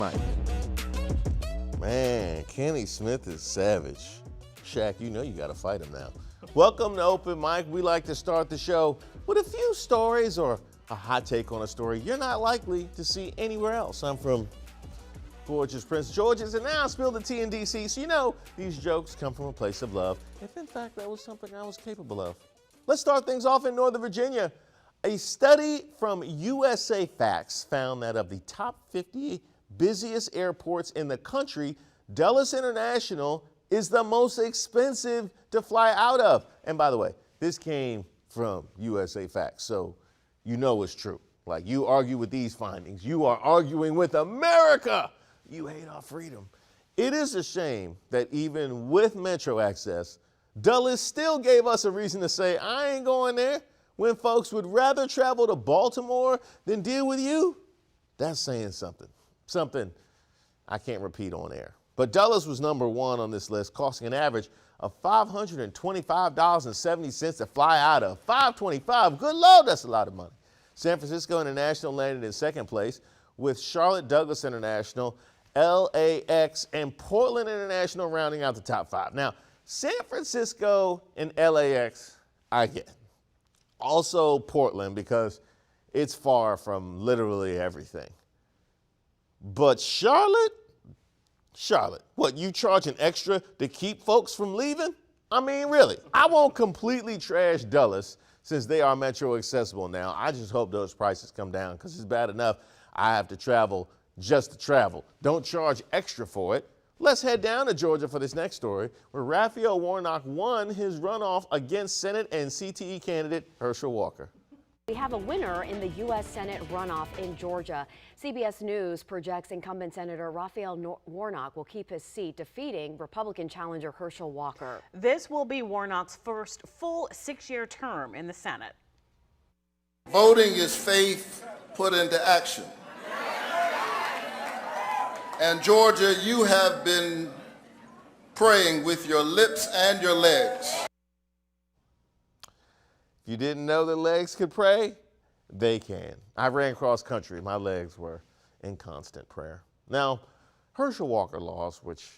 Mike. Man, Kenny Smith is savage. Shaq, you know you gotta fight him now. Welcome to Open Mic. We like to start the show with a few stories or a hot take on a story you're not likely to see anywhere else. I'm from gorgeous Prince George's, and now I spill the tea in DC, so you know these jokes come from a place of love, if in fact that was something I was capable of. Let's start things off in Northern Virginia. A study from USA Facts found that of the top 50 busiest airports in the country, Dulles International is the most expensive to fly out of. And by the way, this came from USA Facts, so you know it's true. Like, you argue with these findings, you are arguing with America. You hate our freedom. It is a shame that even with Metro access, Dulles still gave us a reason to say, I ain't going there, when folks would rather travel to Baltimore than deal with you. That's saying something. Something I can't repeat on air. But Dulles was number one on this list, costing an average of $525.70 to fly out of. $525, good Lord, that's a lot of money. San Francisco International landed in second place, with Charlotte Douglas International, LAX, and Portland International rounding out the top five. Now, San Francisco and LAX, I get. Also Portland, because it's far from literally everything. But Charlotte, what, you charging extra to keep folks from leaving? I mean, really, I won't completely trash Dulles since they are Metro accessible now. I just hope those prices come down, because it's bad enough I have to travel just to travel. Don't charge extra for it. Let's head down to Georgia for this next story, where Raphael Warnock won his runoff against Senate and CTE candidate Herschel Walker. We have a winner in the U.S. Senate runoff in Georgia. CBS News projects incumbent Senator Raphael Warnock will keep his seat, defeating Republican challenger Herschel Walker. This will be Warnock's first full 6-year term in the Senate. Voting is faith put into action. And Georgia, you have been praying with your lips and your legs. If you didn't know that legs could pray, they can. I ran cross country. My legs were in constant prayer. Now, Herschel Walker lost, which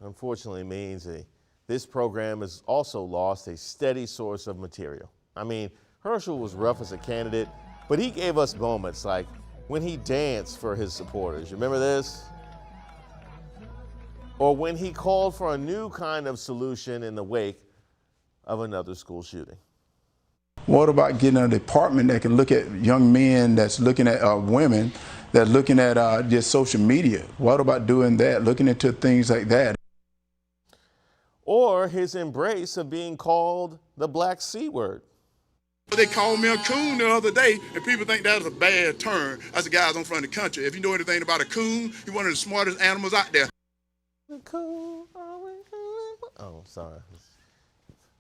unfortunately means this program has also lost a steady source of material. I mean, Herschel was rough as a candidate, but he gave us moments like when he danced for his supporters. You remember this? Or when he called for a new kind of solution in the wake of another school shooting. What about getting a department that can look at young men, that's looking at women, that's looking at just social media? What about doing that, looking into things like that? Or his embrace of being called the black C word. They called me a coon the other day, and people think that was a bad term. That's the guys on front of the country. If you know anything about a coon, he's one of the smartest animals out there. Oh, sorry.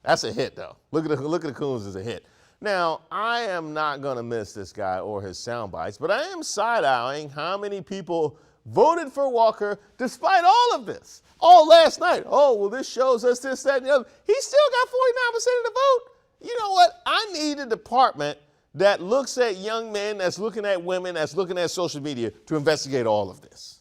That's a hit, though. Look at the coons as a hit. Now, I am not going to miss this guy or his sound bites, but I am side-eyeing how many people voted for Walker despite all of this. All last night. Oh, well, this shows us this, that, and the other. He still got 49% of the vote. You know what? I need a department that looks at young men, that's looking at women, that's looking at social media to investigate all of this.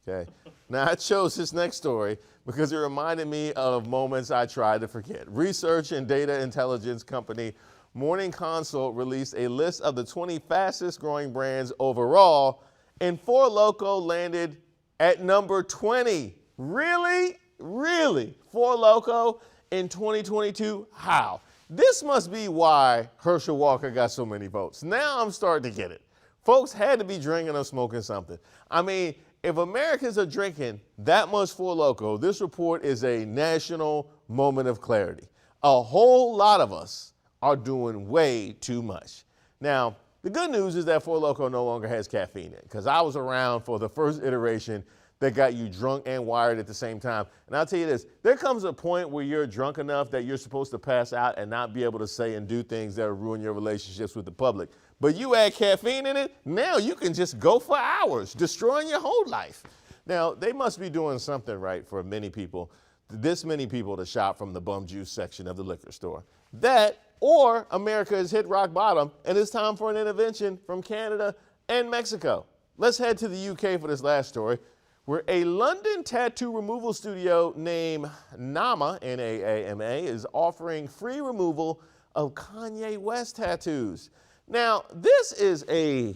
Okay? Now, I chose this next story because it reminded me of moments I tried to forget. Research and data intelligence company Morning Consult released a list of the 20 fastest growing brands overall, and Four Loko landed at number 20. Really? Really? Four Loko in 2022? How? This must be why Herschel Walker got so many votes. Now I'm starting to get it. Folks had to be drinking or smoking something. I mean, if Americans are drinking that much Four Loko, this report is a national moment of clarity. A whole lot of us are doing way too much. Now, the good news is that Four Loko no longer has caffeine in it, because I was around for the first iteration that got you drunk and wired at the same time. And I'll tell you this, there comes a point where you're drunk enough that you're supposed to pass out and not be able to say and do things that will ruin your relationships with the public. But you add caffeine in it, now you can just go for hours, destroying your whole life. Now, they must be doing something right for many people, this many people to shop from the bum juice section of the liquor store. That, or America has hit rock bottom and it's time for an intervention from Canada and Mexico. Let's head to the UK for this last story. where a London tattoo removal studio named Nama, N-A-A-M-A, is offering free removal of Kanye West tattoos. Now, this is a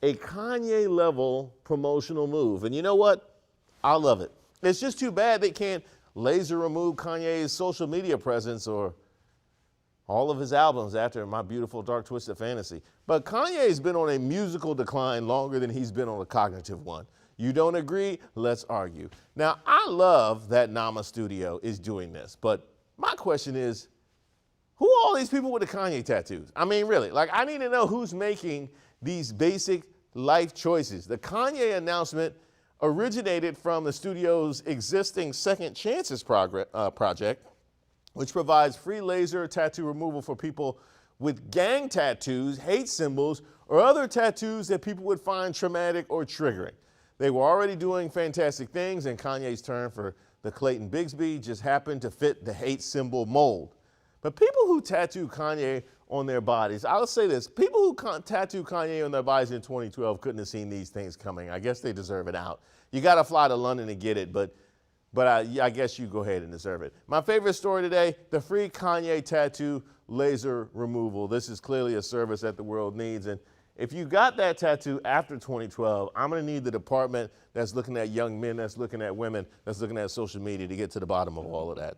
Kanye level promotional move. And you know what? I love it. It's just too bad they can't laser remove Kanye's social media presence or all of his albums after My Beautiful Dark Twisted Fantasy. But Kanye's been on a musical decline longer than he's been on a cognitive one. You don't agree? Let's argue. Now, I love that Nama Studio is doing this, but my question is, who are all these people with the Kanye tattoos? I mean, really, like, I need to know who's making these basic life choices. The Kanye announcement originated from the studio's existing Second Chances project, which provides free laser tattoo removal for people with gang tattoos, hate symbols, or other tattoos that people would find traumatic or triggering. They were already doing fantastic things, and Kanye's turn for the Clayton Bigsby just happened to fit the hate symbol mold. But people who tattoo Kanye on their bodies, I'll say this, people who tattoo Kanye on their bodies in 2012 couldn't have seen these things coming. I guess they deserve it out. You got to fly to London to get it, but I guess you go ahead and deserve it. My favorite story today, the free Kanye tattoo laser removal. This is clearly a service that the world needs. And if you got that tattoo after 2012, I'm going to need the department that's looking at young men, that's looking at women, that's looking at social media to get to the bottom of all of that.